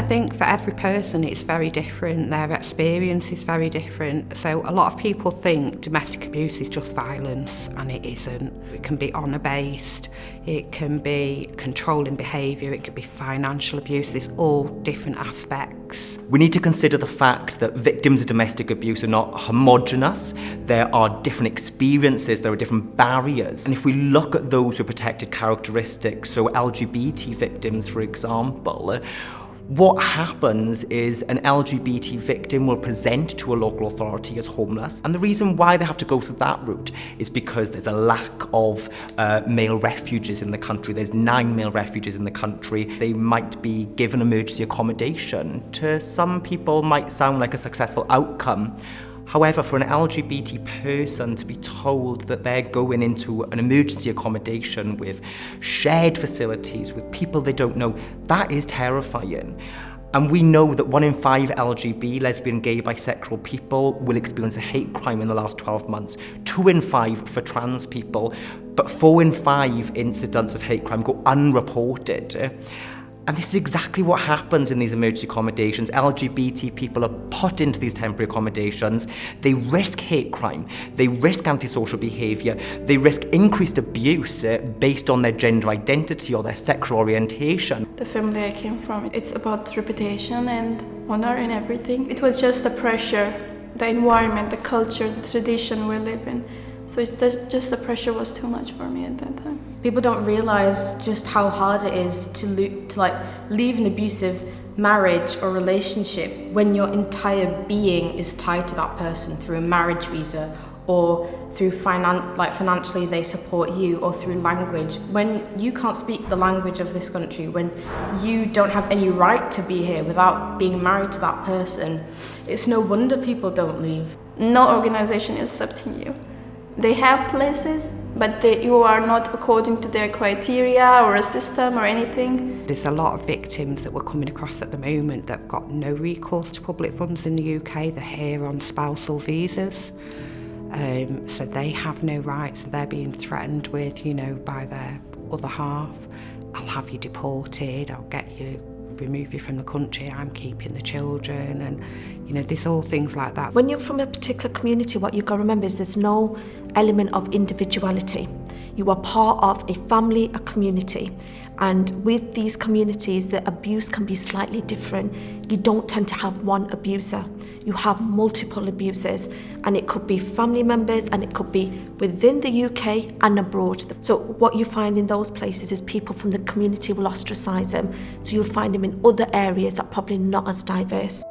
think for every person it's very different, their experience is very different. So a lot of people think domestic abuse is just violence, and it isn't. It can be honour-based, it can be controlling behaviour, it can be financial abuse. There's all different aspects. We need to consider the fact that victims of domestic abuse are not homogenous. There are different experiences, there are different barriers. And if we look at those with protected characteristics, so LGBT victims, for example, what happens is an LGBT victim will present to a local authority as homeless, and the reason why they have to go through that route is because there's a lack of male refuges in the country. There's 9 male refuges in the country. They might be given emergency accommodation. To some people might sound like a successful outcome. However, for an LGBT person to be told that they're going into an emergency accommodation with shared facilities, with people they don't know, that is terrifying. And we know that 1 in 5 LGBT, lesbian, gay, bisexual people will experience a hate crime in the last 12 months. 2 in 5 for trans people, but 4 in 5 incidents of hate crime go unreported. And this is exactly what happens in these emergency accommodations. LGBT people are put into these temporary accommodations. They risk hate crime. They risk antisocial behaviour. They risk increased abuse based on their gender identity or their sexual orientation. The family I came from, it's about reputation and honour and everything. It was just the pressure, the environment, the culture, the tradition we live in. So it's just the pressure was too much for me at that time. People don't realise just how hard it is to leave an abusive marriage or relationship when your entire being is tied to that person through a marriage visa, or through financially they support you, or through language. When you can't speak the language of this country, when you don't have any right to be here without being married to that person, it's no wonder people don't leave. No organisation is accepting you. They have places, but you are not according to their criteria or a system or anything. There's a lot of victims that we're coming across at the moment that have got no recourse to public funds in the UK. They're here on spousal visas. So they have no rights. They're being threatened with, by their other half. I'll have you deported, I'll remove you from the country, I'm keeping the children, and there's all things like that. When you're from a particular community, what you've got to remember is there's no element of individuality. You are part of a family, a community, and with these communities the abuse can be slightly different. You don't tend to have one abuser, you have multiple abusers, and it could be family members and it could be within the UK and abroad. So what you find in those places is people from the community will ostracise them, so you'll find them in other areas that are probably not as diverse.